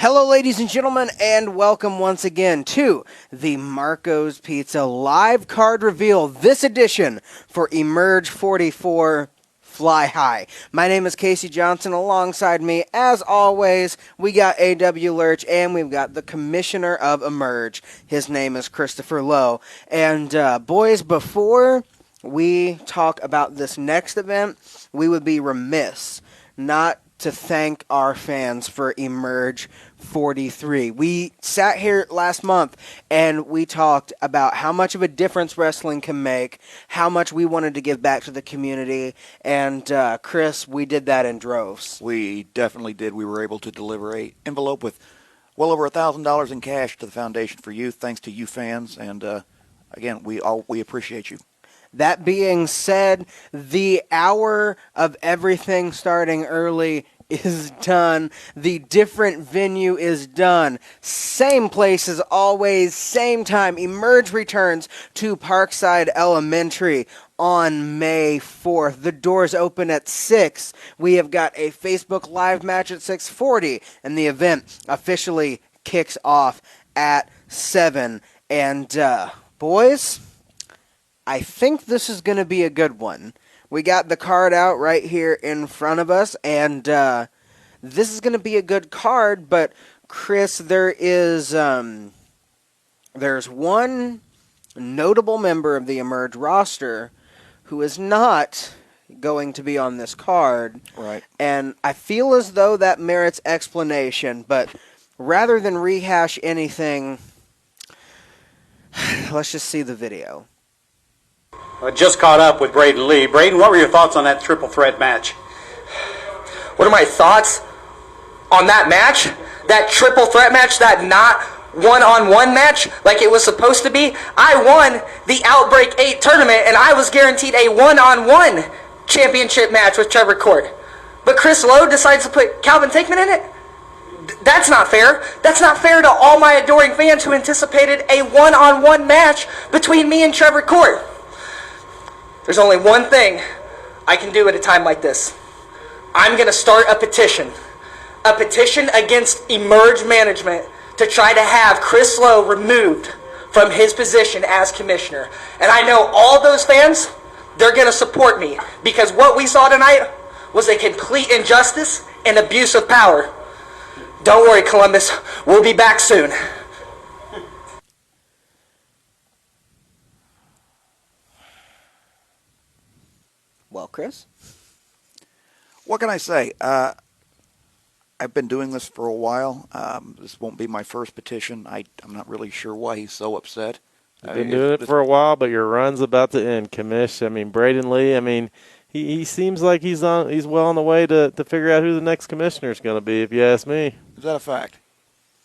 Hello, ladies and gentlemen, and welcome once again to the Marco's Pizza live card reveal, this edition for Emerge 44 Fly High. My name is Casey Johnson. Alongside me, as always, we got A.W. Lurch, and we've got the commissioner of Emerge. His name is Christopher Lowe. And, boys, before we talk about this next event, we would be remiss not to thank our fans for Emerge 43. We sat here last month and we talked about how much of a difference wrestling can make, how much we wanted to give back to the community, and Chris, we did that in droves. We definitely did. We were able to deliver an envelope with well over $1,000 in cash to the Foundation for Youth, thanks to you fans, and again, we appreciate you. That being said, the hour of everything starting early is done. The different venue is done. Same place as always, same time. Emerge returns to Parkside Elementary on May 4th. The doors open at 6. We have got a Facebook Live match at 6:40, and the event officially kicks off at 7. And, boys, I think this is going to be a good one. We got the card out right here in front of us, and this is going to be a good card, but Chris, there's one notable member of the Emerge roster who is not going to be on this card. Right. And I feel as though that merits explanation, but rather than rehash anything, let's just see the video. Just caught up with Braden Lee. Braden, what were your thoughts on that triple threat match? What are my thoughts on that match? That triple threat match, that not one-on-one match like it was supposed to be? I won the Outbreak 8 tournament, and I was guaranteed a one-on-one championship match with Trevor Court. But Chris Lowe decides to put Calvin Takeman in it? That's not fair. That's not fair to all my adoring fans who anticipated a one-on-one match between me and Trevor Court. There's only one thing I can do at a time like this. I'm going to start a petition against Emerge management to try to have Chris Lowe removed from his position as commissioner. And I know all those fans, they're going to support me, because what we saw tonight was a complete injustice and abuse of power. Don't worry, Columbus, we'll be back soon. Well, Chris? What can I say? I've been doing this for a while. This won't be my first petition. I'm not really sure why he's so upset. You've been doing it for a while, but your run's about to end, Commish. I mean, Braden Lee, I mean, he seems like he's well on the way to figure out who the next commissioner is going to be, if you ask me. Is that a fact?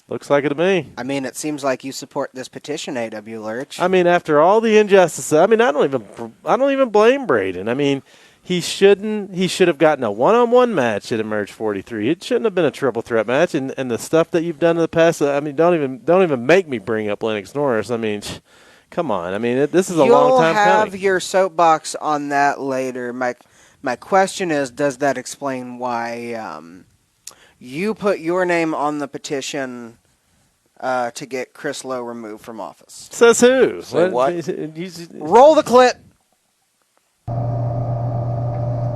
Looks like it to me. I mean, it seems like you support this petition, A.W. Lurch. I mean, after all the injustices, I mean, I don't even blame Braden. I mean, he should have gotten a one-on-one match at Emerge 43. It shouldn't have been a triple threat match. And the stuff that you've done in the past, I mean, don't even make me bring up Lennox Norris. I mean, come on. I mean, this is a long time coming. You'll have your soapbox on that later. My question is, does that explain why you put your name on the petition to get Chris Lowe removed from office? Says who? Say what? Roll the clip.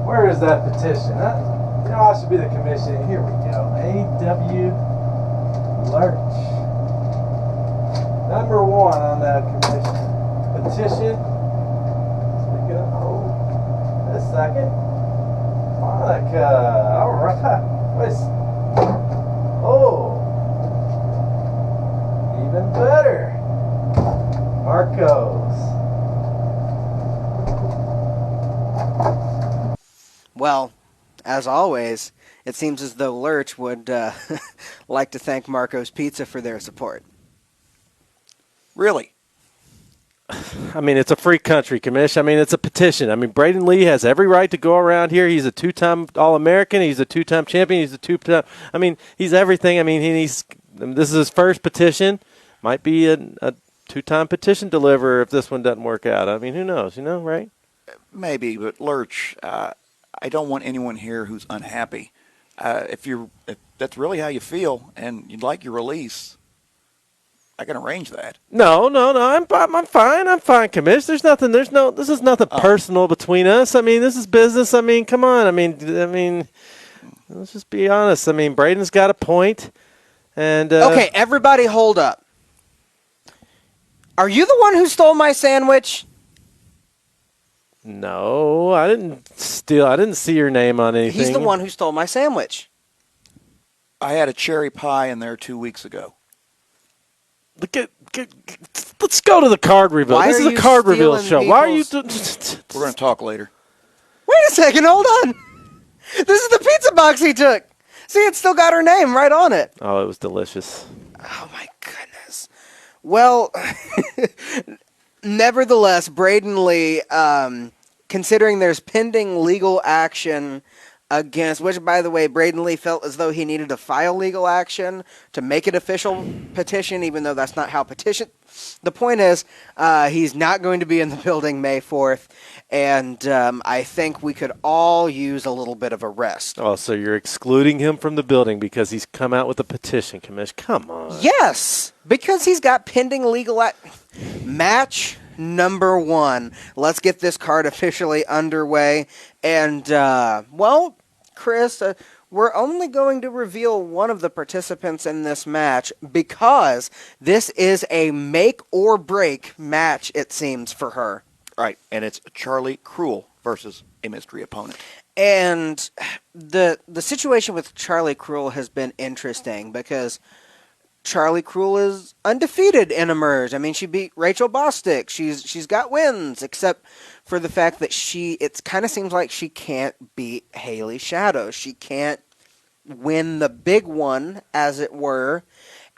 Where is that petition? You know, I should be the commissioner. Here we go. A.W. Lurch. Number 1 on that commission. Petition. Speaking of, a second. Monica. All right. Even better. Marcos. Well, as always, it seems as though Lurch would like to thank Marco's Pizza for their support. Really? I mean, it's a free country, Commish. I mean, it's a petition. I mean, Braden Lee has every right to go around here. He's a 2-time All-American. He's a 2-time champion. He's a 2-time. I mean, he's everything. I mean, this is his first petition. Might be a 2-time petition deliverer if this one doesn't work out. I mean, who knows? You know, right? Maybe, but Lurch, I don't want anyone here who's unhappy if that's really how you feel and you'd like your release, I can arrange that. No. I'm fine. I'm fine, Commish. This is nothing personal between us. I mean, this is business. I mean, come on. I mean, let's just be honest. I mean, Braden's got a point. And okay, everybody, hold up. Are you the one who stole my sandwich? No, I didn't steal. I didn't see your name on anything. He's the one who stole my sandwich. I had a cherry pie in there 2 weeks ago. Let's go to the card reveal. Why this are is a you card reveal stealing show. Why are you? We're going to talk later. Wait a second, hold on. This is the pizza box he took. See, it's still got her name right on it. Oh, it was delicious. Oh, my goodness. Well, nevertheless, Braden Lee, considering there's pending legal action against, which, by the way, Braden Lee felt as though he needed to file legal action to make it official petition, even though that's not how petition. The point is, he's not going to be in the building May 4th, and I think we could all use a little bit of a rest. Oh, so you're excluding him from the building because he's come out with a petition, Commish. Come on. Yes, because he's got pending legal match number 1. Let's get this card officially underway. And, well, Chris, we're only going to reveal one of the participants in this match because this is a make or break match, it seems, for her. Right, and it's Charlie Cruel versus a mystery opponent. And the situation with Charlie Cruel has been interesting because Charlie Cruel is undefeated in Emerge. I mean, she beat Rachel Bostick. She's got wins, except for the fact that it kind of seems like she can't beat Haley Shadow. She can't win the big one, as it were.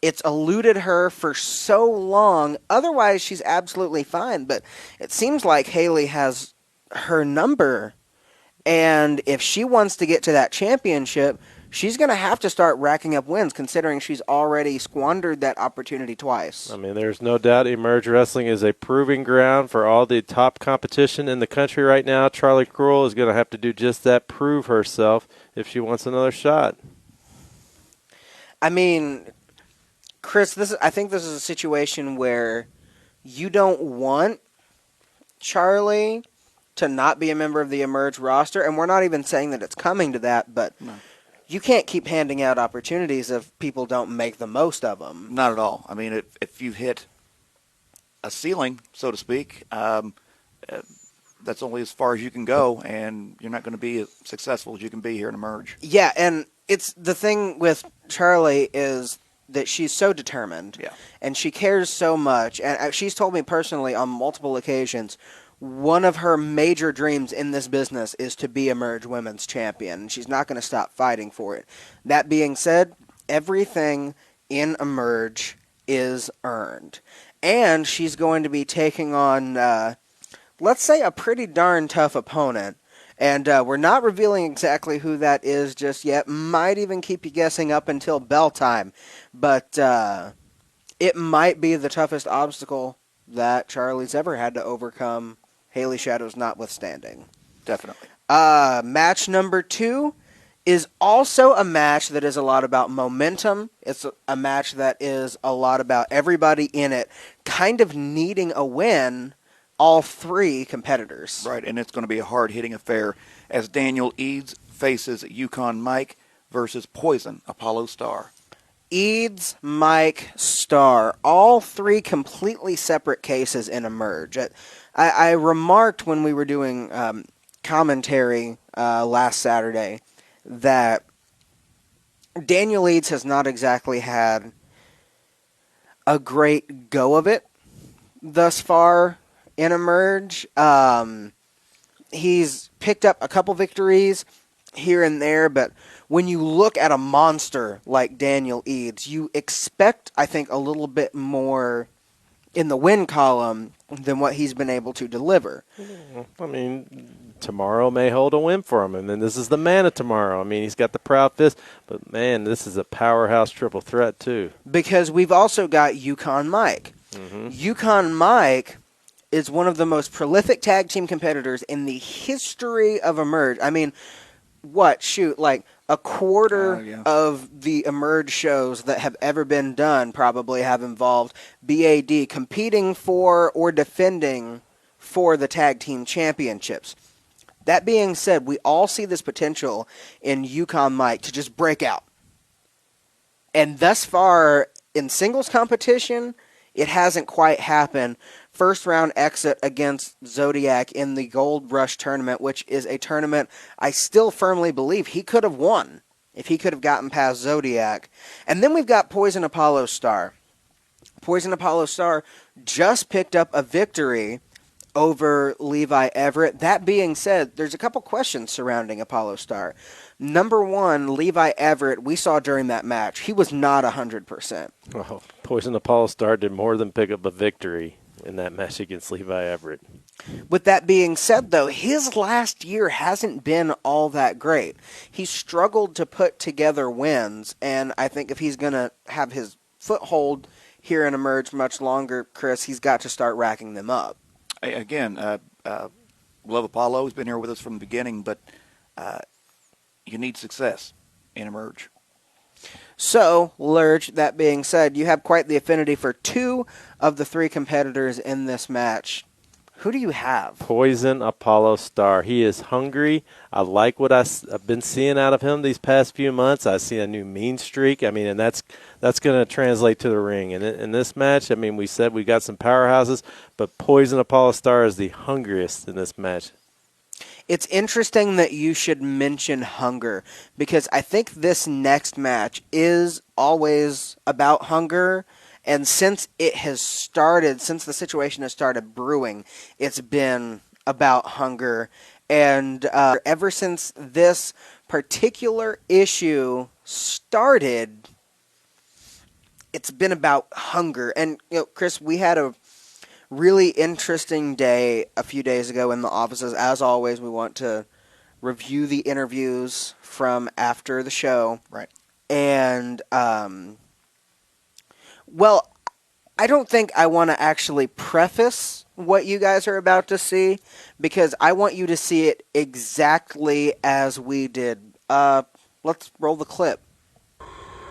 It's eluded her for so long. Otherwise, she's absolutely fine. But it seems like Haley has her number. And if she wants to get to that championship, she's going to have to start racking up wins, considering she's already squandered that opportunity twice. I mean, there's no doubt Emerge Wrestling is a proving ground for all the top competition in the country right now. Charlie Cruel is going to have to do just that, prove herself, if she wants another shot. I mean, Chris, I think this is a situation where you don't want Charlie to not be a member of the Emerge roster, and we're not even saying that it's coming to that, but you can't keep handing out opportunities if people don't make the most of them. Not at all. I mean, if you hit a ceiling, so to speak, that's only as far as you can go, and you're not going to be as successful as you can be here in Emerge. Yeah, and it's the thing with Charlie is that she's so determined, and she cares so much, and she's told me personally on multiple occasions, one of her major dreams in this business is to be Emerge Women's Champion, and she's not going to stop fighting for it. That being said, everything in Emerge is earned, and she's going to be taking on, let's say, a pretty darn tough opponent. And we're not revealing exactly who that is just yet. Might even keep you guessing up until bell time. But it might be the toughest obstacle that Charlie's ever had to overcome, Haley Shadows notwithstanding. Definitely. Match number 2 is also a match that is a lot about momentum. It's a match that is a lot about everybody in it kind of needing a win. All 3 competitors. Right, and it's going to be a hard-hitting affair as Daniel Eads faces Yukon Mike versus Poison Apollo Star. Eads, Mike, Star, all 3 completely separate cases in Emerge. I remarked when we were doing commentary last Saturday that Daniel Eads has not exactly had a great go of it thus far in Emerge. He's picked up a couple victories here and there, but when you look at a monster like Daniel Eads, you expect, I think, a little bit more in the win column than what he's been able to deliver. I mean, tomorrow may hold a win for him, and then this is the man of tomorrow. I mean, he's got the proud fist, but, man, this is a powerhouse triple threat, too. Because we've also got Yukon Mike. Yukon Mike is one of the most prolific tag team competitors in the history of Emerge. I mean, like a quarter Yeah. of the Emerge shows that have ever been done probably have involved BAD competing for or defending for the tag team championships. That being said, we all see this potential in Yukon Mike to just break out. And thus far, in singles competition, it hasn't quite happened. First round exit against Zodiac in the Gold Rush tournament, which is a tournament I still firmly believe he could have won if he could have gotten past Zodiac. And then we've got Poison Apollo Star. Poison Apollo Star just picked up a victory over Levi Everett. That being said, there's a couple questions surrounding Apollo Star. Number one, Levi Everett, we saw during that match, he was not 100%. Oh, Poison Apollo Star did more than pick up a victory in that match against Levi Everett. With that being said, though, his last year hasn't been all that great. He struggled to put together wins, and I think if he's going to have his foothold here and Emerge much longer, Chris, he's got to start racking them up. Again, Love Apollo has been here with us from the beginning, but you need success in Emerge. So, Lurch, that being said, you have quite the affinity for two of the three competitors in this match. Who do you have? Poison Apollo Star. He is hungry. I like what I've been seeing out of him these past few months. I see a new mean streak. I mean, and that's going to translate to the ring. And in this match, I mean, we said we got some powerhouses, but Poison Apollo Star is the hungriest in this match. It's interesting that you should mention hunger, because I think this next match is always about hunger. And since it has started, since the situation has started brewing, it's been about hunger. And ever since this particular issue started, it's been about hunger. And, Chris, we had a really interesting day a few days ago in the offices. As always, we want to review the interviews from after the show. Right. And, well, I don't think I want to actually preface what you guys are about to see, because I want you to see it exactly as we did. Let's roll the clip.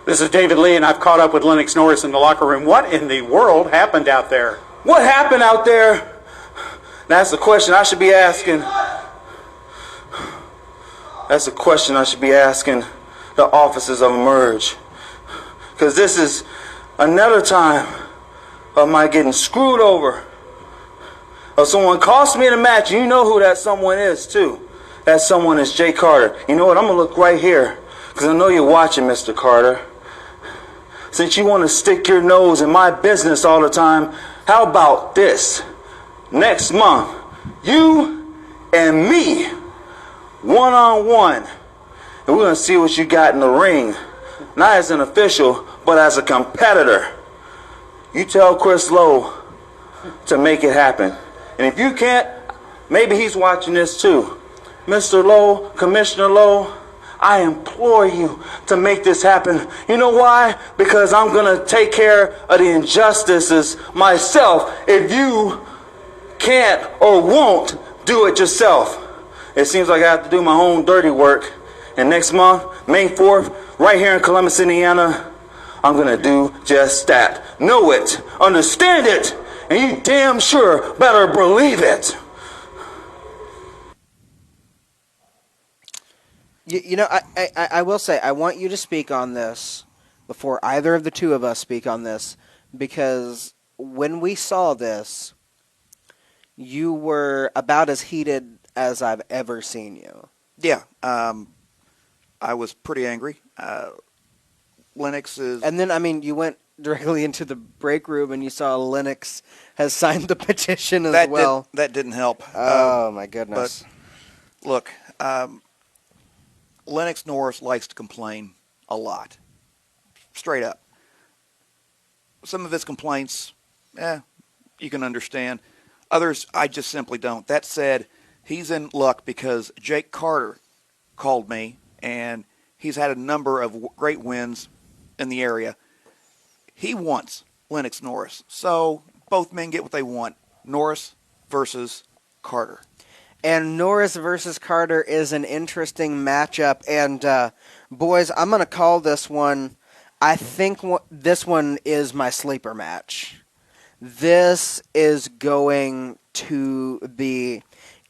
This is David Lee, and I've caught up with Lennox Norris in the locker room. What in the world happened out there? What happened out there? That's the question I should be asking. That's the question I should be asking the officers of Emerge. Because this is another time of my getting screwed over. Of someone cost me in a match, and you know who that someone is, too. That someone is Jay Carter. You know what? I'm going to look right here, because I know you're watching, Mr. Carter. Since you want to stick your nose in my business all the time, how about this? Next month, you and me, one-on-one. And we're going to see what you got in the ring. Not as an official, but as a competitor. You tell Chris Lowe to make it happen. And if you can't, maybe he's watching this too. Mr. Lowe, Commissioner Lowe, I implore you to make this happen. You know why? Because I'm going to take care of the injustices myself if you can't or won't do it yourself. It seems like I have to do my own dirty work. And next month, May 4th, right here in Columbus, Indiana, I'm going to do just that. Know it. Understand it. And you damn sure better believe it. I will say, I want you to speak on this before either of the two of us speak on this, because when we saw this, you were about as heated as I've ever seen you. Yeah, I was pretty angry. Lennox is... And then, you went directly into the break room and you saw Lennox has signed the petition as well. That didn't help. Oh, my goodness. But, look, Lennox Norris likes to complain a lot. Straight up. Some of his complaints, you can understand. Others, I just simply don't. That said, he's in luck because Jake Carter called me, and he's had a number of great wins in the area. He wants Lennox Norris. So both men get what they want. Norris versus Carter. And Norris versus Carter is an interesting matchup. And, boys, I'm going to call this one, I think this one is my sleeper match. This is going to be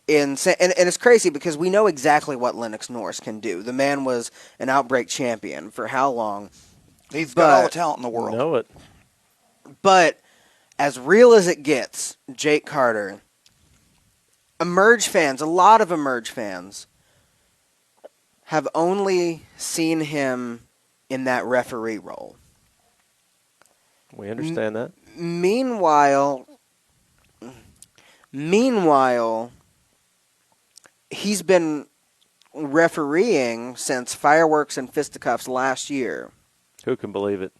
insane. And it's crazy because we know exactly what Lennox Norris can do. The man was an Outbreak champion for how long? He's got all the talent in the world. Know it. But as real as it gets, Jake Carter, Emerge fans, a lot of Emerge fans, have only seen him in that referee role. We understand that. Meanwhile, he's been refereeing since Fireworks and Fisticuffs last year. Who can believe it?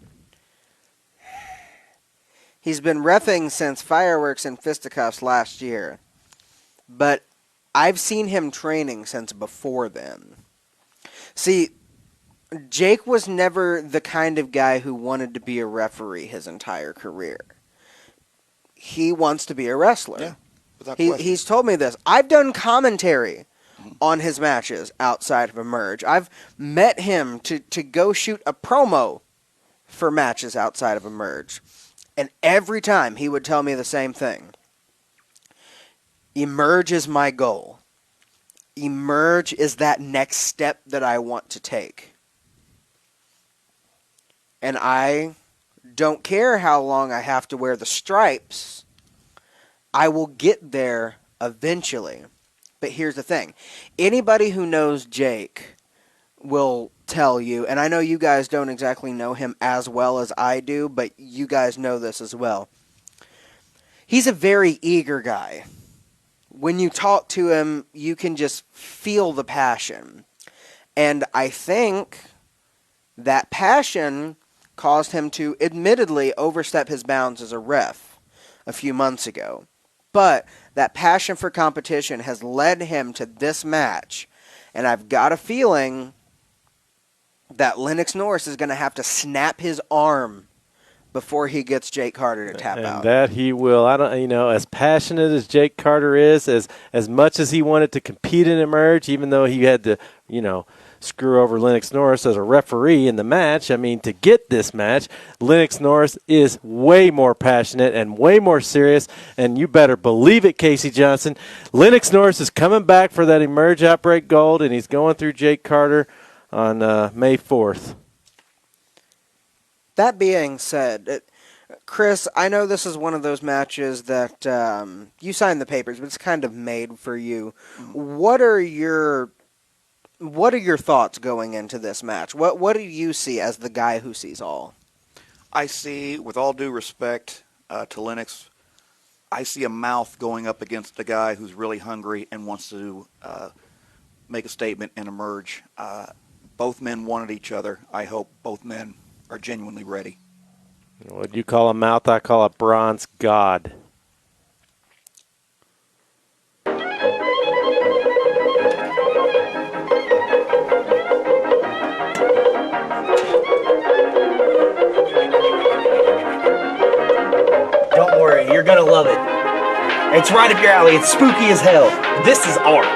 He's been reffing since Fireworks and Fisticuffs last year. But I've seen him training since before then. See, Jake was never the kind of guy who wanted to be a referee his entire career. He wants to be a wrestler. Yeah, without question. He's told me this. I've done commentary on his matches outside of Emerge. I've met him to go shoot a promo for matches outside of Emerge. And every time he would tell me the same thing. Emerge is my goal. Emerge is that next step that I want to take. And I don't care how long I have to wear the stripes. I will get there eventually. But here's the thing. Anybody who knows Jake will tell you, and I know you guys don't exactly know him as well as I do, but you guys know this as well. He's a very eager guy. When you talk to him, you can just feel the passion. And I think that passion caused him to admittedly overstep his bounds as a ref a few months ago. But that passion for competition has led him to this match. And I've got a feeling that Lennox Norris is going to have to snap his arm before he gets Jake Carter to tap And out. that he will. I don't, as passionate as Jake Carter is, as much as he wanted to compete and emerge, even though he had to, screw over Lennox Norris as a referee in the match. I mean, to get this match, Lennox Norris is way more passionate and way more serious, and you better believe it, Casey Johnson. Lennox Norris is coming back for that Emerge Outbreak Gold, and he's going through Jake Carter on May 4th. That being said, Chris, I know this is one of those matches that you signed the papers, but it's kind of made for you. What are your thoughts going into this match? What do you see as the guy who sees all? I see, with all due respect to Lennox, I see a mouth going up against a guy who's really hungry and wants to make a statement and emerge. Both men wanted each other. I hope both men are genuinely ready. What you call a mouth, I call a bronze god. Don't worry, you're gonna love it. It's right up your alley. It's spooky as hell. This is art.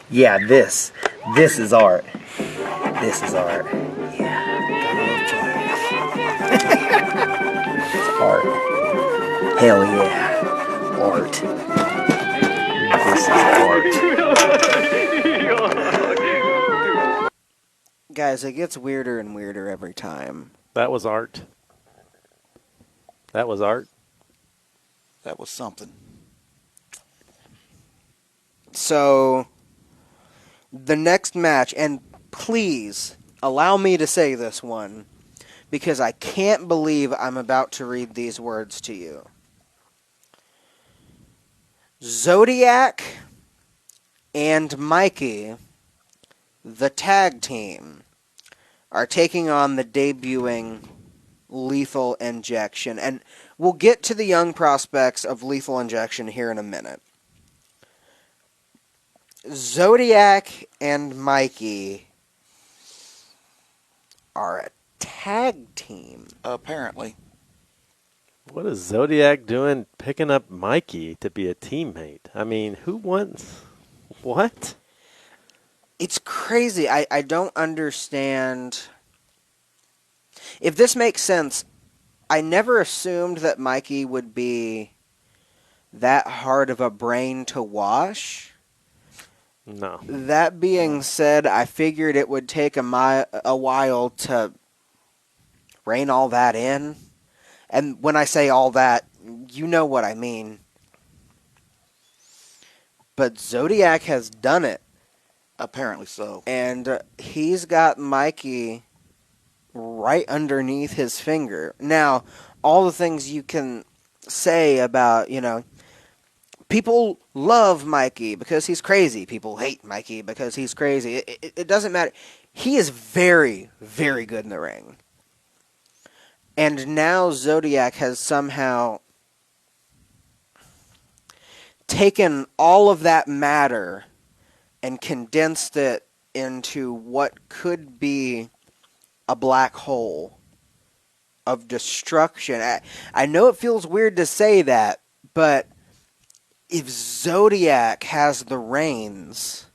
Yeah, this is art. This is art. Yeah, it's art. Hell yeah, art. This is art. Guys, it gets weirder and weirder every time. That was art. That was art. That was something. So, the next match, and please allow me to say this one, because I can't believe I'm about to read these words to you. Zodiac and Mikey, the tag team, are taking on the debuting Lethal Injection. And we'll get to the young prospects of Lethal Injection here in a minute. Zodiac and Mikey are a tag team. Apparently. What is Zodiac doing picking up Mikey to be a teammate? I mean, who wants what? It's crazy. I don't understand. If this makes sense, I never assumed that Mikey would be that hard of a brain to wash. No. That being said, I figured it would take a while to rein all that in. And when I say all that, you know what I mean. But Zodiac has done it. Apparently so. And he's got Mikey right underneath his finger. Now, all the things you can say about, people love Mikey because he's crazy. People hate Mikey because he's crazy. It doesn't matter. He is very, very good in the ring. And now Zodiac has somehow taken all of that matter and condensed it into what could be a black hole of destruction. I know it feels weird to say that, but if Zodiac has the reins...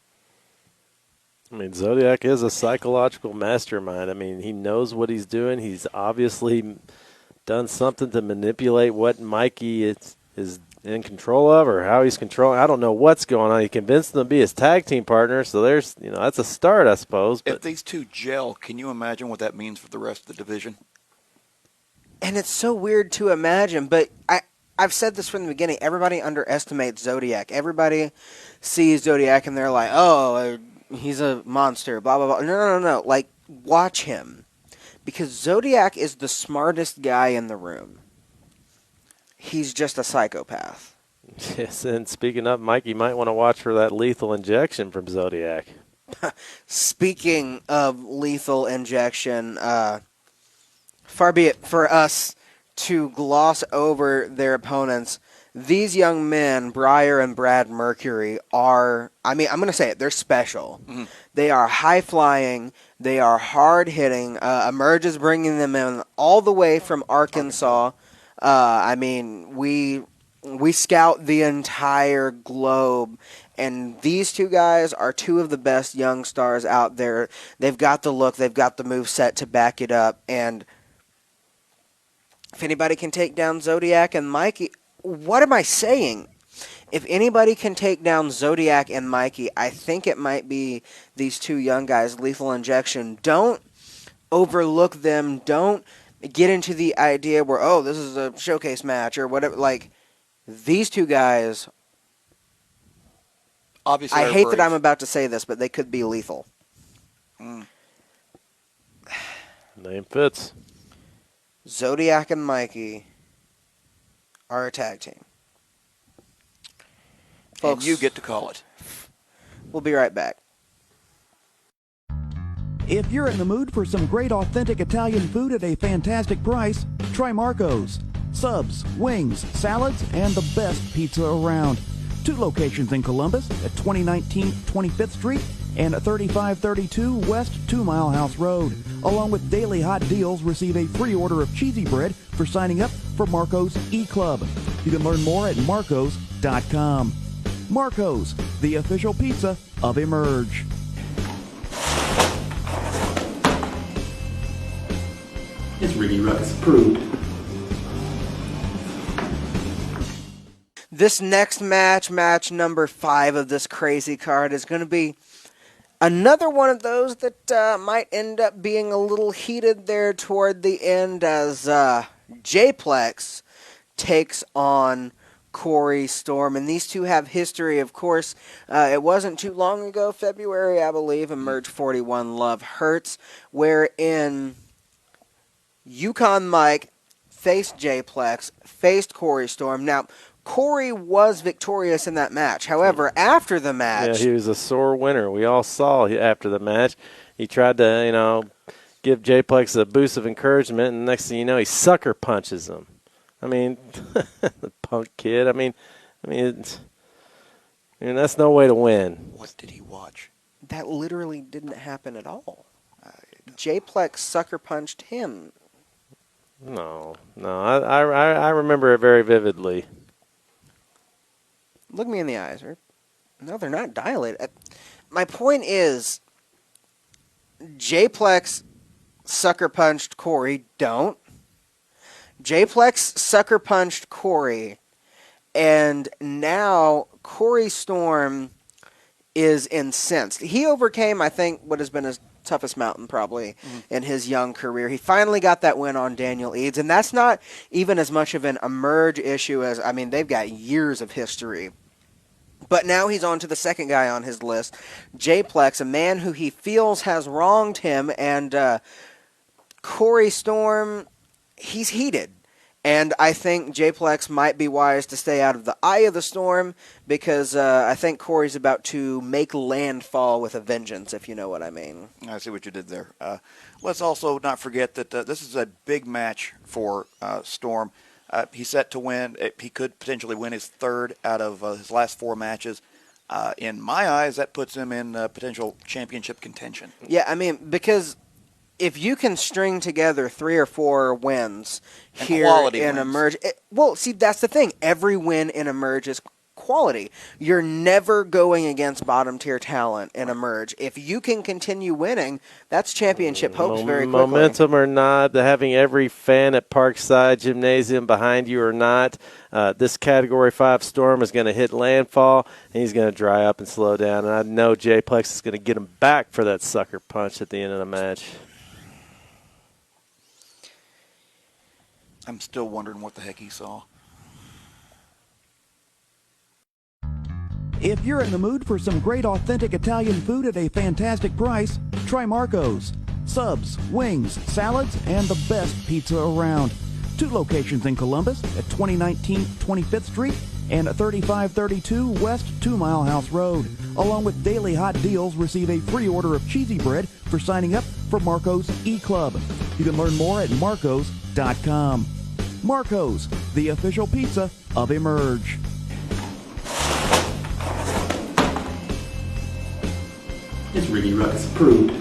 I mean, Zodiac is a psychological mastermind. I mean, he knows what he's doing. He's obviously done something to manipulate what Mikey is in control of or how he's controlling. I don't know what's going on. He convinced them to be his tag team partner, so there's, that's a start, I suppose. But if these two gel, can you imagine what that means for the rest of the division? And it's so weird to imagine, but I've said this from the beginning. Everybody underestimates Zodiac. Everybody sees Zodiac and they're like, oh, he's a monster, blah, blah, blah. No. Like, watch him. Because Zodiac is the smartest guy in the room. He's just a psychopath. Yes, and speaking of, Mikey might want to watch for that lethal injection from Zodiac. Speaking of lethal injection, far be it for us to gloss over their opponents. These young men, Briar and Brad Mercury, are, I'm going to say it, they're special. Mm-hmm. They are high-flying. They are hard-hitting. Emerge is bringing them in all the way from Arkansas. We scout the entire globe, and these two guys are two of the best young stars out there. They've got the look. They've got the moveset to back it up, and if anybody can take down Zodiac and Mikey... What am I saying? If anybody can take down Zodiac and Mikey, I think it might be these two young guys, Lethal Injection. Don't overlook them. Don't get into the idea where, oh, this is a showcase match or whatever. Like, these two guys, obviously, I hate that I'm about to say this, but they could be lethal. Name fits. Zodiac and Mikey are a tag team. Folks, and you get to call it. We'll be right back. If you're in the mood for some great authentic Italian food at a fantastic price, try Marco's. Subs, wings, salads, and the best pizza around. 2 locations in Columbus at 2019 25th Street and 3532 West 2 Mile House Road. Along with daily hot deals, receive a free order of cheesy bread for signing up for Marco's E-Club. You can learn more at marcos.com. Marco's, the official pizza of Emerge. It's Ricky Ruckus approved. This next match number 5 of this crazy card, is going to be another one of those that might end up being a little heated there toward the end as J-Plex takes on Corey Storm. And these two have history, of course. It wasn't too long ago, February, I believe, Emerge 41 Love Hurts, wherein Yukon Mike faced J-Plex, faced Corey Storm. Now, Corey was victorious in that match. However, after the match... Yeah, he was a sore winner. We all saw after the match. He tried to, give J-Plex a boost of encouragement, and next thing you know, he sucker punches him. I mean, the punk kid. I mean, that's no way to win. What did he watch? That literally didn't happen at all. J-Plex sucker punched him. No. I remember it very vividly. Look me in the eyes. No, they're not dilated. My point is, J-Plex sucker punched Corey. Don't. J-Plex sucker punched Corey, and now Corey Storm is incensed. He overcame, I think, what has been his toughest mountain probably in his young career. He finally got that win on Daniel Eads, and that's not even as much of an emerge issue as, I mean, they've got years of history. But now he's on to the second guy on his list, J-Plex, a man who he feels has wronged him, and Corey Storm, he's heated. And I think J-Plex might be wise to stay out of the eye of the storm because I think Corey's about to make landfall with a vengeance, if you know what I mean. I see what you did there. Let's also not forget that this is a big match for Storm. He's set to win. He could potentially win his third out of his last 4 matches. In my eyes, that puts him in potential championship contention. Yeah, I mean, because if you can string together 3 or 4 wins And here quality in wins. Emerge, well, see, that's the thing. Every win in Emerge is quality. You're never going against bottom tier talent in Emerge. If you can continue winning, that's championship hopes very quickly. Momentum or not, having every fan at Parkside Gymnasium behind you or not, this Category 5 Storm is going to hit landfall, and he's going to dry up and slow down. And I know J-Plex is going to get him back for that sucker punch at the end of the match. I'm still wondering what the heck he saw. If you're in the mood for some great authentic Italian food at a fantastic price, try Marco's. Subs, wings, salads, and the best pizza around. 2 locations in Columbus at 2019 25th Street and 3532 West 2 Mile House Road. Along with daily hot deals, receive a free order of cheesy bread for signing up for Marco's E-Club. You can learn more at marcos.com. Marco's, the official pizza of Emerge. It's Ricky Ruckus approved.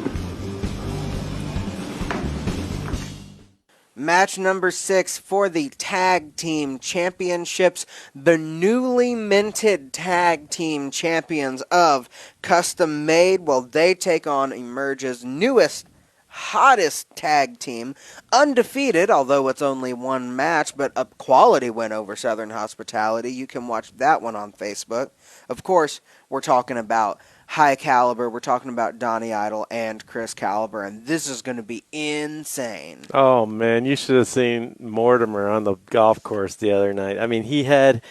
Match number 6 for the Tag Team Championships. The newly minted Tag Team Champions of Custom Made. Well, they take on Emerge's newest, hottest tag team. Undefeated, although it's only 1 match, but a quality win over Southern Hospitality. You can watch that one on Facebook. Of course, we're talking about High Caliber. We're talking about Donnie Idol and Chris Caliber, and this is going to be insane. Oh man, you should have seen Mortimer on the golf course the other night. I mean, he had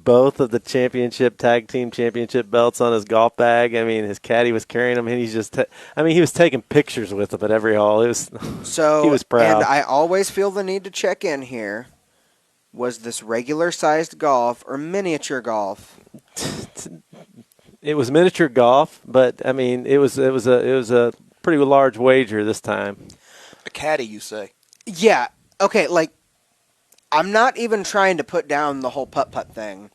both of the tag team championship belts on his golf bag. I mean, his caddy was carrying them, and he's just he was taking pictures with them at every hole. It was so he was proud. And I always feel the need to check in here. Was this regular sized golf or miniature golf? It was miniature golf, but I mean, it was a pretty large wager this time. A caddy, you say? Yeah. Okay. Like, I'm not even trying to put down the whole putt-putt thing.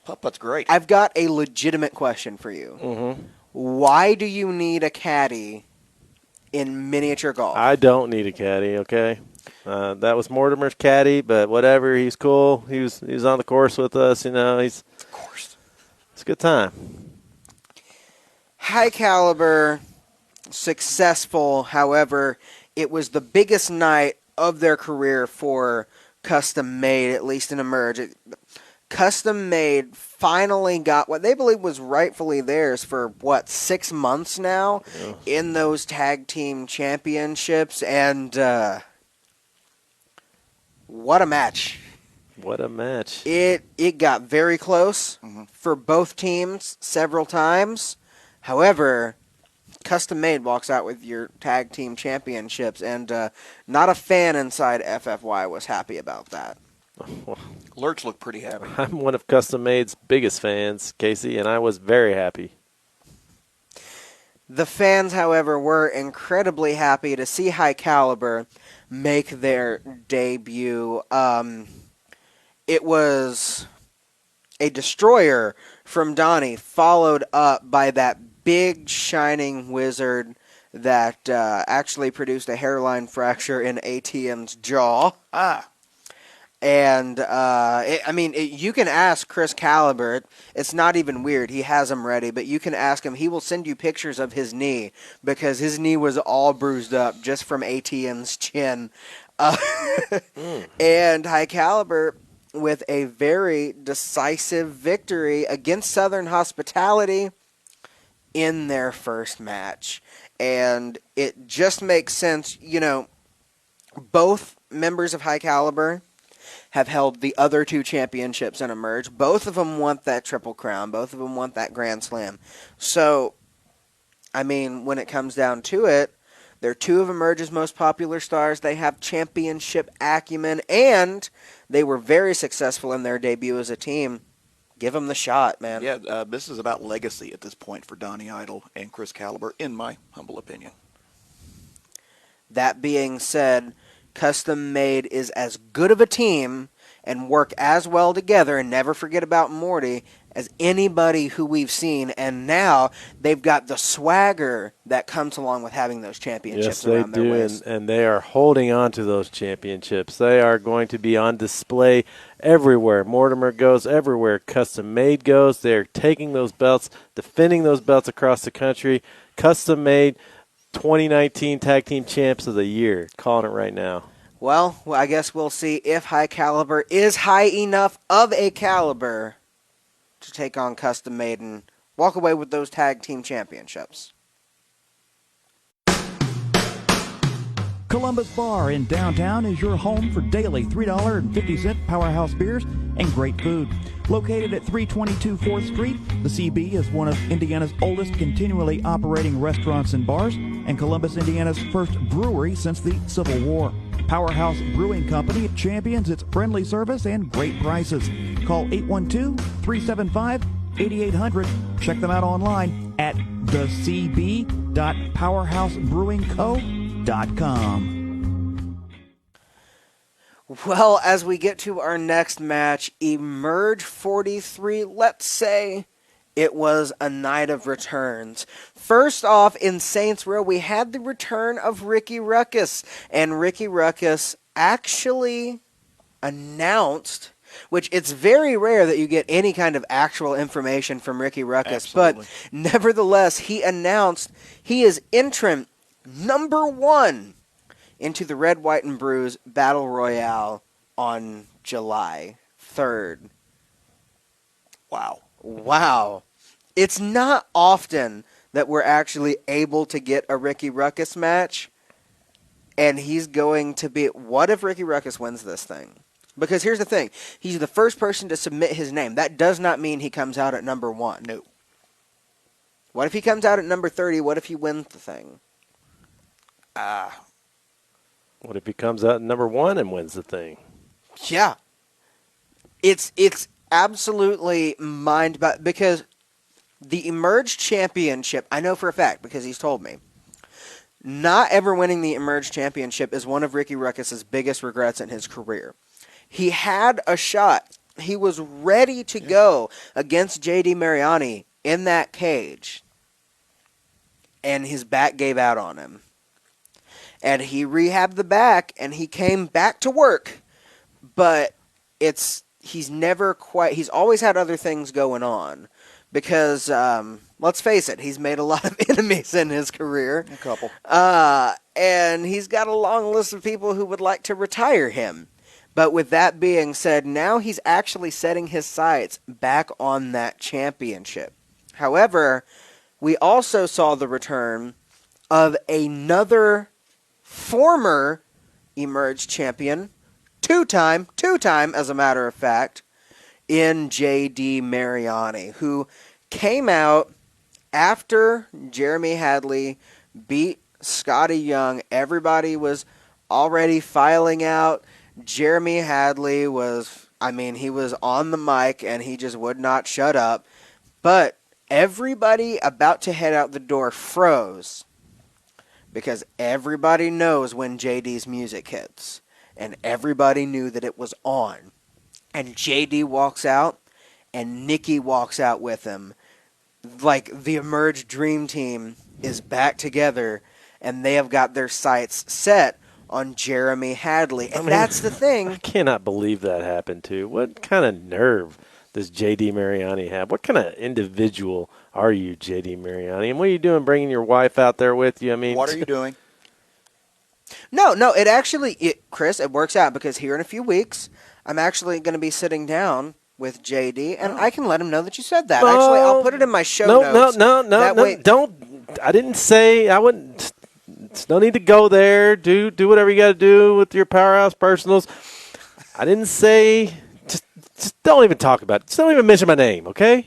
Putt-putt's great. I've got a legitimate question for you. Mm-hmm. Why do you need a caddy in miniature golf? I don't need a caddy. Okay, that was Mortimer's caddy, but whatever. He's cool. He was on the course with us. You know, Of course. It's a good time. High Caliber, successful. However, it was the biggest night of their career for Custom Made, at least in Emerge. Custom Made finally got what they believe was rightfully theirs for, 6 months now in those tag team championships. And what a match. What a match. It got very close for both teams several times. However, Custom Made walks out with your tag team championships, and not a fan inside FFY was happy about that. Lurch looked pretty happy. I'm one of Custom Made's biggest fans, Casey, and I was very happy. The fans, however, were incredibly happy to see High Caliber make their debut. It was a destroyer from Donnie, followed up by that big shining wizard that actually produced a hairline fracture in ATM's jaw. And, you can ask Chris Caliber. It's not even weird. He has them ready, but you can ask him. He will send you pictures of his knee because his knee was all bruised up just from ATM's chin. And High Caliber, with a very decisive victory against Southern Hospitality in their first match. And it just makes sense. Both members of High Caliber have held the other two championships in Emerge. Both of them want that Triple Crown. Both of them want that Grand Slam. So, when it comes down to it, they're two of Emerge's most popular stars. They have championship acumen, and they were very successful in their debut as a team. Give them the shot, man. Yeah, this is about legacy at this point for Donnie Idol and Chris Caliber, in my humble opinion. That being said, Custom Made is as good of a team and work as well together, and never forget about Morty, as anybody who we've seen. And now they've got the swagger that comes along with having those championships around their waist. And they are holding on to those championships. They are going to be on display everywhere. Mortimer goes everywhere. Custom Made goes. They're taking those belts, defending those belts across the country. Custom Made 2019 Tag Team Champs of the Year. Calling it right now. Well, I guess we'll see if High Caliber is high enough of a caliber to take on Custom Made and walk away with those tag team championships. Columbus Bar in downtown is your home for daily $3.50 powerhouse beers and great food. Located at 322 4th Street, the CB is one of Indiana's oldest continually operating restaurants and bars, and Columbus, Indiana's first brewery since the Civil War. Powerhouse Brewing Company champions its friendly service and great prices. Call 812-375-8800. Check them out online at thecb.powerhousebrewingco.com. Well, as we get to our next match, Emerge 43, let's say it was a night of returns. First off, in Saints Row, we had the return of Ricky Ruckus, and Ricky Ruckus actually announced, which it's very rare that you get any kind of actual information from Ricky Ruckus, Absolutely. but nevertheless, he announced he is entrant number 1 into the Red, White, and Bruise Battle Royale on July 3rd. Wow. It's not often that we're actually able to get a Ricky Ruckus match, and he's going to be... What if Ricky Ruckus wins this thing? Because here's the thing. He's the first person to submit his name. That does not mean he comes out at number 1. No. What if he comes out at number 30? What if he wins the thing? What if he comes out number 1 and wins the thing? Yeah. It's absolutely because the Emerge Championship, I know for a fact because he's told me, not ever winning the Emerge Championship is one of Ricky Ruckus's biggest regrets in his career. He had a shot. He was ready to go against J.D. Mariani in that cage, and his back gave out on him. And he rehabbed the back, and he came back to work, but he's always had other things going on, because, let's face it, he's made a lot of enemies in his career. A couple. And he's got a long list of people who would like to retire him. But with that being said, now he's actually setting his sights back on that championship. However, we also saw the return of another former Emerge champion, two-time as a matter of fact, in J.D. Mariani, who came out after Jeremy Hadley beat Scotty Young. Everybody was already filing out. Jeremy Hadley was on the mic and he just would not shut up. But everybody about to head out the door froze, because everybody knows when JD's music hits, and everybody knew that it was on. And JD walks out, and Nikki walks out with him. Like, the Emerge Dream Team is back together, and they have got their sights set on Jeremy Hadley. And that's the thing. I cannot believe that happened, too. What kind of nerve does J.D. Mariani have? What kind of individual are you, J.D. Mariani? And what are you doing bringing your wife out there with you? I mean, What are you doing? No, Chris, it works out because here in a few weeks, I'm actually going to be sitting down with JD, and I can let him know that you said that. Actually, I'll put it in my show notes. No, don't. I didn't say I wouldn't. It's no need to go there. Do whatever you got to do with your Powerhouse Personals. I didn't say. Just don't even talk about it. Just don't even mention my name, okay?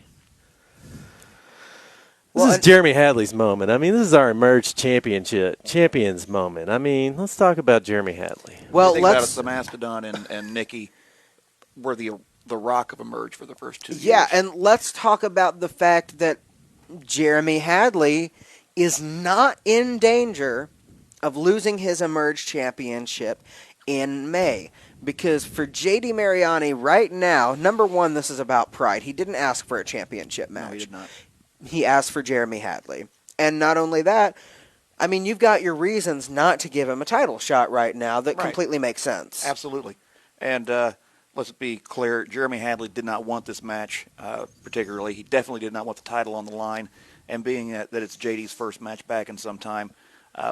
This is Jeremy Hadley's moment. I mean, this is our Emerge Champions moment. I mean, let's talk about Jeremy Hadley. Well, let's. The Mastodon and Nikki were the rock of Emerge for the first 2 years. Yeah, and let's talk about the fact that Jeremy Hadley is not in danger of losing his Emerge Championship in May. Because for J.D. Mariani right now, number one, this is about pride. He didn't ask for a championship match. No, he did not. He asked for Jeremy Hadley. And not only that, I mean, you've got your reasons not to give him a title shot right now that completely make sense. Absolutely. And let's be clear, Jeremy Hadley did not want this match particularly. He definitely did not want the title on the line. And being that it's JD's first match back in some time,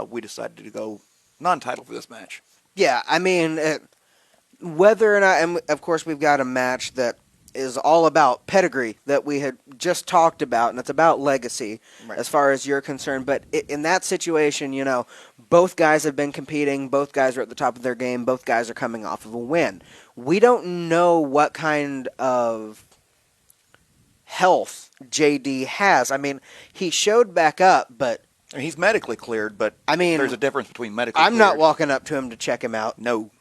we decided to go non-title for this match. Yeah, I mean, whether or not, and of course we've got a match that is all about pedigree that we had just talked about, and it's about legacy as far as you're concerned. But in that situation, you know, both guys have been competing. Both guys are at the top of their game. Both guys are coming off of a win. We don't know what kind of health JD has. I mean, he showed back up, but I mean, he's medically cleared, but I mean, there's a difference between medically I'm cleared. not walking up to him to check him out. No.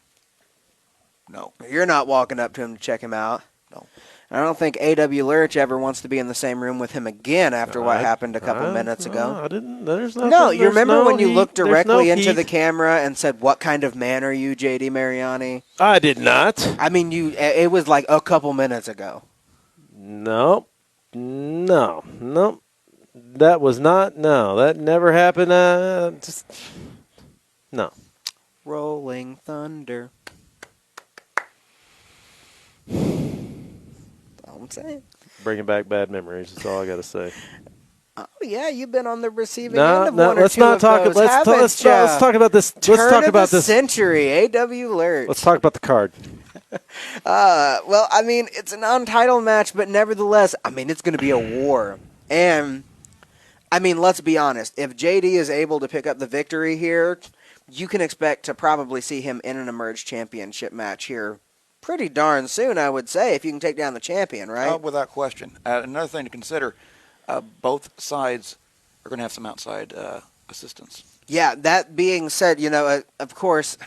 You're not walking up to him to check him out. No. I don't think A.W. Lurch ever wants to be in the same room with him again after what happened a couple minutes ago. I didn't. There's nothing. No, you remember when you looked there's directly no into heat. the camera and said, "What kind of man are you, J.D. Mariani?" I did not. I mean, it was like a couple minutes ago. No. That was not. No, that never happened. No. Rolling Thunder. I'm saying. Bringing back bad memories. That's all I got to say. Oh yeah, you've been on the receiving No, end of one or let's two not of talk. those, Let's talk about this. Let's talk about this. Century, A.W. Lurch. Let's talk about the card. Well, I mean, it's a non-title match, but nevertheless, I mean, it's going to be a war. And, I mean, let's be honest. If JD is able to pick up the victory here, you can expect to probably see him in an Emerge Championship match here pretty darn soon, I would say, if you can take down the champion, right? Without question. Another thing to consider, both sides are going to have some outside assistance. Yeah, that being said, you know, of course,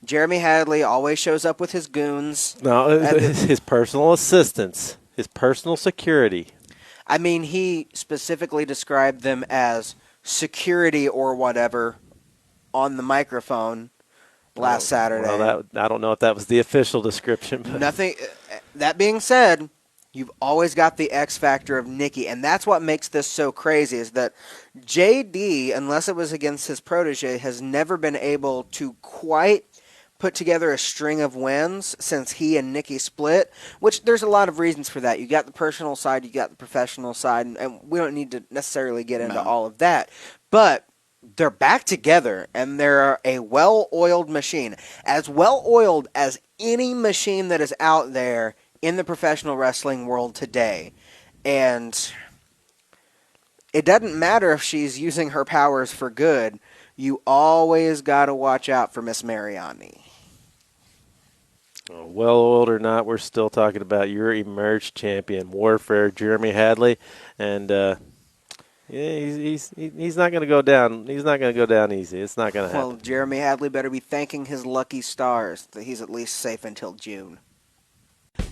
Jeremy Hadley always shows up with his goons. No, his personal assistants, his personal security. I mean, he specifically described them as security or whatever on the microphone last Saturday. Well, I don't know if that was the official description. But. Nothing. That being said, you've always got the X factor of Nikki, and that's what makes this so crazy, is that JD, unless it was against his protege, has never been able to quite put together a string of wins since he and Nikki split, which there's a lot of reasons for that. You got the personal side, you got the professional side, and we don't need to necessarily get into all of that. But they're back together, and they're a well-oiled machine. As well-oiled as any machine that is out there in the professional wrestling world today. And it doesn't matter if she's using her powers for good. You always got to watch out for Miss Mariani. Well-oiled or not, we're still talking about your Emerge champion, Warfare, Jeremy Hadley, and he's not going to go down. He's not going to go down easy. It's not going to happen. Well, Jeremy Hadley better be thanking his lucky stars that he's at least safe until June.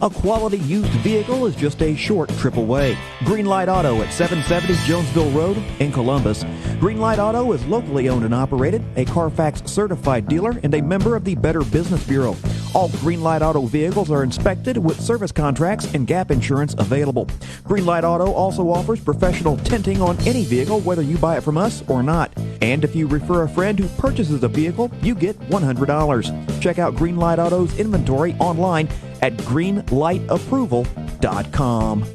A quality used vehicle is just a short trip away. Greenlight Auto at 770 Jonesville Road in Columbus. Greenlight Auto is locally owned and operated, a Carfax certified dealer, and a member of the Better Business Bureau. All Greenlight Auto vehicles are inspected with service contracts and gap insurance available. Greenlight Auto also offers professional tinting on any vehicle, whether you buy it from us or not. And if you refer a friend who purchases a vehicle, you get $100. Check out Greenlight Auto's inventory online at greenlightapproval.com.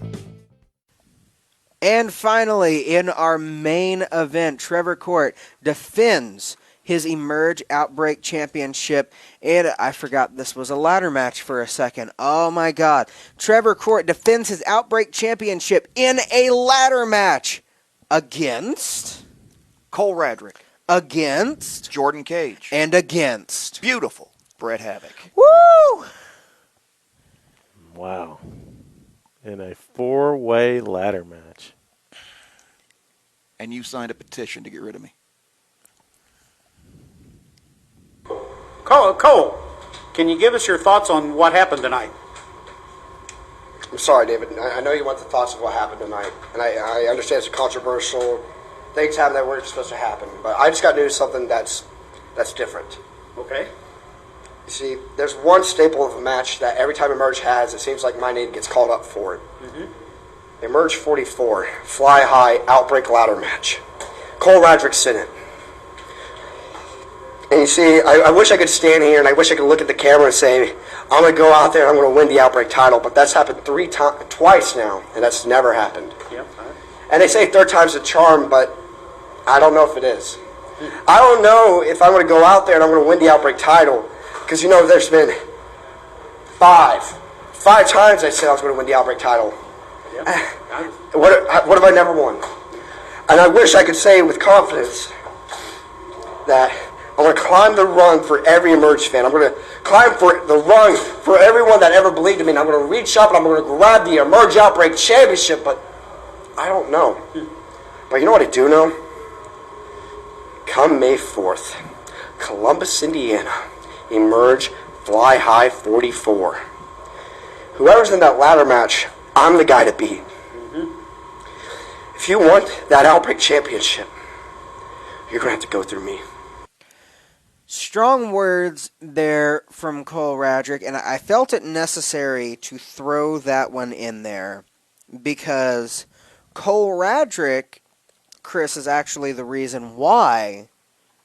And finally, in our main event, Trevor Court defends his Emerge Outbreak Championship. And I forgot this was a ladder match for a second. Oh my God. Trevor Court defends his Outbreak Championship in a ladder match against Cole Radrick. Against Jordan Cage. And against Beautiful Brett Havoc. Woo! Wow. In a 4-way ladder match. And you signed a petition to get rid of me. Cole, can you give us your thoughts on what happened tonight? I'm sorry, David. I know you want the thoughts of what happened tonight, and I understand it's controversial. Things happen that weren't supposed to happen, but I just got to do something that's different. Okay. You see, there's one staple of a match that every time Emerge has, it seems like my name gets called up for it. Mm-hmm. Emerge 44, Fly High Outbreak Ladder Match. Cole Radrick's in it. And you see, I wish I could stand here and I wish I could look at the camera and say, I'm going to go out there and I'm going to win the Outbreak title, but that's happened twice now, and that's never happened. Yep. And they say third time's a charm, but I don't know if it is. I don't know if I'm going to go out there and I'm going to win the Outbreak title, because you know there's been five times I said I was going to win the Outbreak title. Yep. What have I never won? And I wish I could say with confidence that I'm going to climb the rung for every Emerge fan. I'm going to climb for the rung for everyone that ever believed in me. And I'm going to reach up and I'm going to grab the Emerge Outbreak Championship, but I don't know. But you know what I do know? Come May 4th, Columbus, Indiana, Emerge Fly High 44. Whoever's in that ladder match, I'm the guy to beat. If you want that Outbreak Championship, you're going to have to go through me. Strong words there from Cole Radrick, and I felt it necessary to throw that one in there because Cole Radrick, Chris, is actually the reason why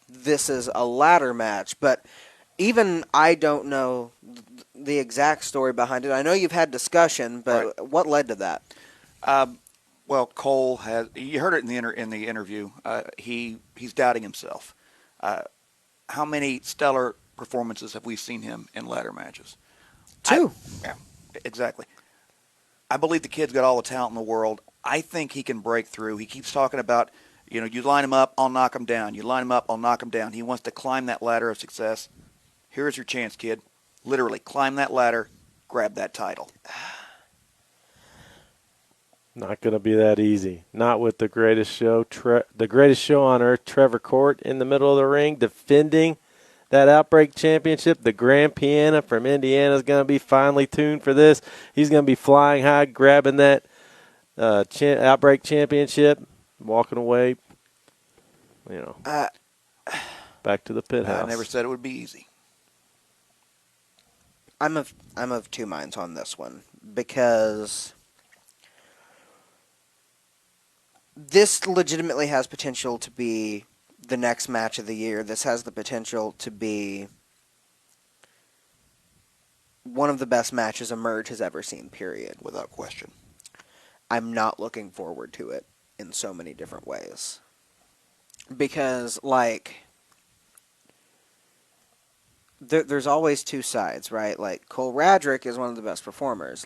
this is a ladder match. But even I don't know the exact story behind it. I know you've had discussion, but right. What led to that? Well, Cole has. You heard it in the interview. He's doubting himself. How many stellar performances have we seen him in ladder matches? 2. Yeah, exactly. I believe the kid's got all the talent in the world. I think he can break through. He keeps talking about, you line him up, I'll knock him down. You line him up, I'll knock him down. He wants to climb that ladder of success. Here's your chance, kid. Literally, climb that ladder, grab that title. Not going to be that easy. Not with the greatest show, the greatest show on earth, Trevor Court, in the middle of the ring, defending that Outbreak Championship. The grand piano from Indiana is going to be finely tuned for this. He's going to be flying high, grabbing that Outbreak Championship, walking away, back to the pit house. I never said it would be easy. I'm of two minds on this one because this legitimately has potential to be the next match of the year. This has the potential to be one of the best matches Emerge has ever seen, period. Without question. I'm not looking forward to it in so many different ways. Because, there's always two sides, right? Cole Radrick is one of the best performers.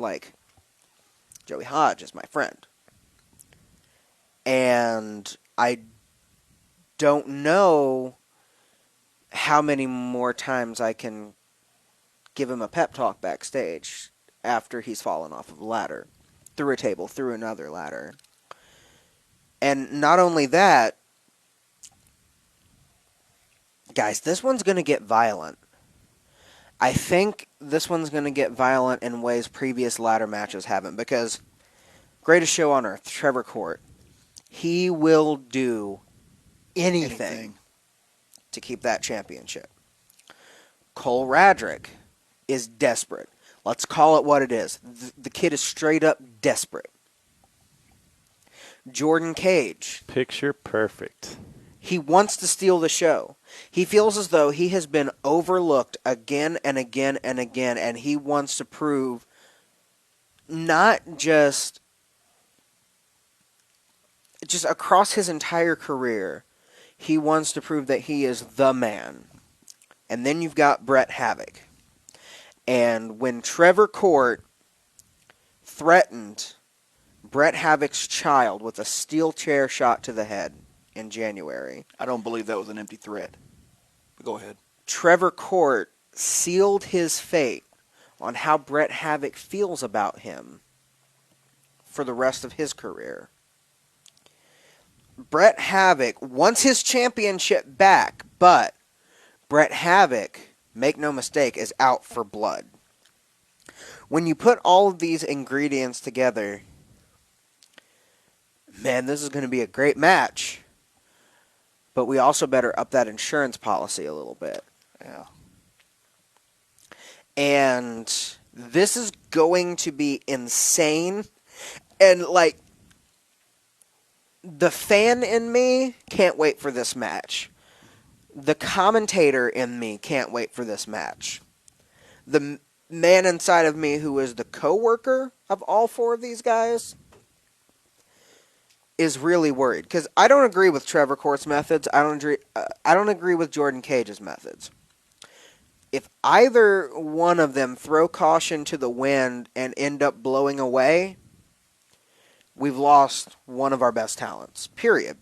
Joey Hodge is my friend. And I don't know how many more times I can give him a pep talk backstage after he's fallen off of a ladder, through a table, through another ladder. And not only that, guys, this one's going to get violent. I think this one's going to get violent in ways previous ladder matches haven't, because greatest show on earth, Trevor Court, he will do anything to keep that championship. Cole Radrick is desperate. Let's call it what it is. The kid is straight up desperate. Jordan Cage. Picture perfect. He wants to steal the show. He feels as though he has been overlooked again and again and again, and he wants to prove not just across his entire career, he wants to prove that he is the man. And then you've got Bret Havoc. And when Trevor Court threatened Bret Havoc's child with a steel chair shot to the head in January, I don't believe that was an empty threat. But go ahead. Trevor Court sealed his fate on how Bret Havoc feels about him for the rest of his career. Bret Havoc wants his championship back, but Bret Havoc, make no mistake, is out for blood. When you put all of these ingredients together, man, this is going to be a great match. But we also better up that insurance policy a little bit. Yeah. And this is going to be insane. And, like, the fan in me can't wait for this match. The commentator in me can't wait for this match. The man inside of me who is the co-worker of all four of these guys is really worried, because I don't agree with Trevor Court's methods. I don't agree with Jordan Cage's methods. If either one of them throw caution to the wind and end up blowing away, we've lost one of our best talents. Period.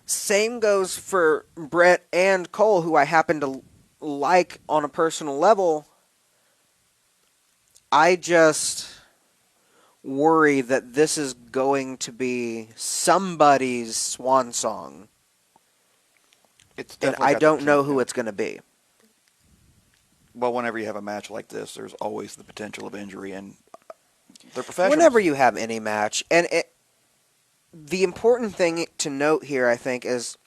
Same goes for Bret and Cole, who I happen to like on a personal level. I just worry that this is going to be somebody's swan song. And I don't know who it's going to be. Well, whenever you have a match like this, there's always the potential of injury, and they're professionals. Whenever you have any match. And the important thing to note here, I think, is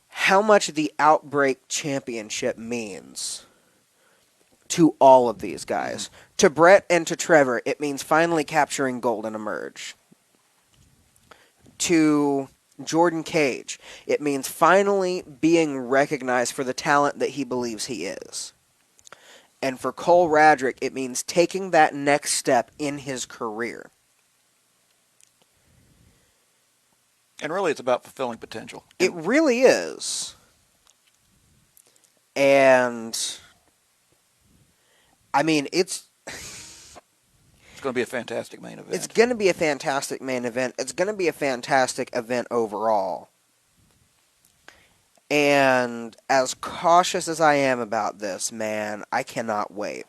how much the Outbreak Championship means to all of these guys. Mm-hmm. To Bret and to Trevor, it means finally capturing gold in Emerge. To Jordan Cage, it means finally being recognized for the talent that he believes he is. And for Cole Radrick, it means taking that next step in his career. And really, it's about fulfilling potential. It really is. And I mean, it's going to be a fantastic main event. It's going to be a fantastic main event. It's going to be a fantastic event overall. And as cautious as I am about this, man, I cannot wait.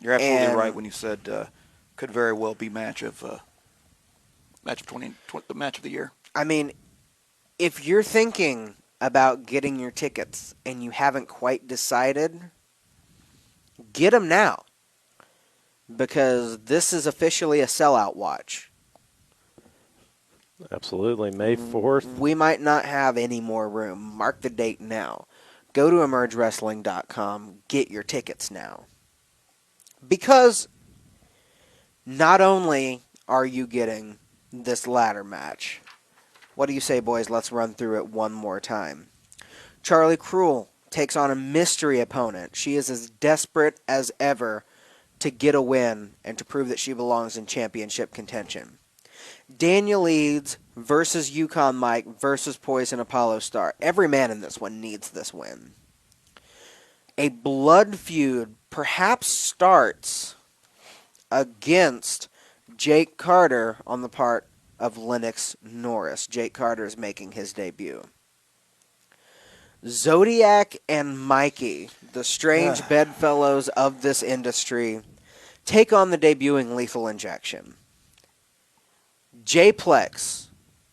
You're absolutely right when you said could very well be match of the match of the year. I mean, if you're thinking about getting your tickets and you haven't quite decided, get them now, because this is officially a sellout watch. Absolutely. May 4th. We might not have any more room. Mark the date now. Go to emergewrestling.com. Get your tickets now. Because not only are you getting this ladder match, what do you say, boys? Let's run through it one more time. Charlie Cruel takes on a mystery opponent. She is as desperate as ever to get a win and to prove that she belongs in championship contention. Daniel Leeds versus Yukon Mike versus Poison Apollo Star. Every man in this one needs this win. A blood feud perhaps starts against Jake Carter on the part of Lennox Norris. Jake Carter is making his debut. Zodiac and Mikey, the strange bedfellows of this industry, take on the debuting Lethal Injection. J-Plex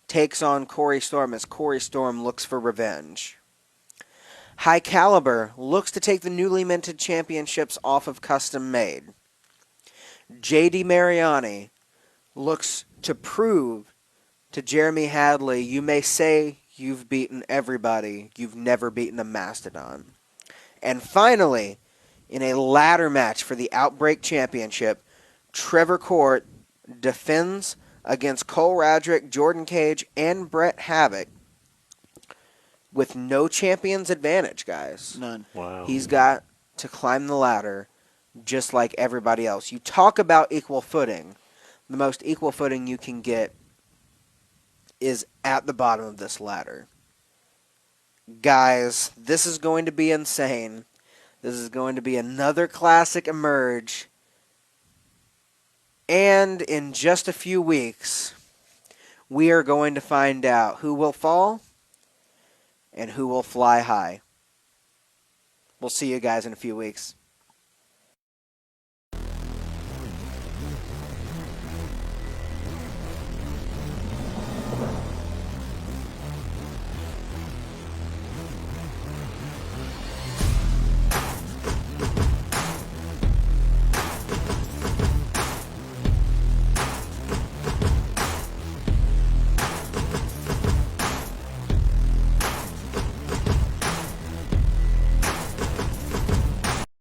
takes on Corey Storm as Corey Storm looks for revenge. High Caliber looks to take the newly minted championships off of Custom Made. JD Mariani looks to prove to Jeremy Hadley, you may say you've beaten everybody, you've never beaten a Mastodon. And finally, in a ladder match for the Outbreak Championship, Trevor Court defends against Cole Radrick, Jordan Cage, and Brett Havoc with no champion's advantage, guys. None. Wow. He's got to climb the ladder just like everybody else. You talk about equal footing. The most equal footing you can get is at the bottom of this ladder. Guys, this is going to be insane. This is going to be another classic emerge. And in just a few weeks, we are going to find out who will fall and who will fly high. We'll see you guys in a few weeks.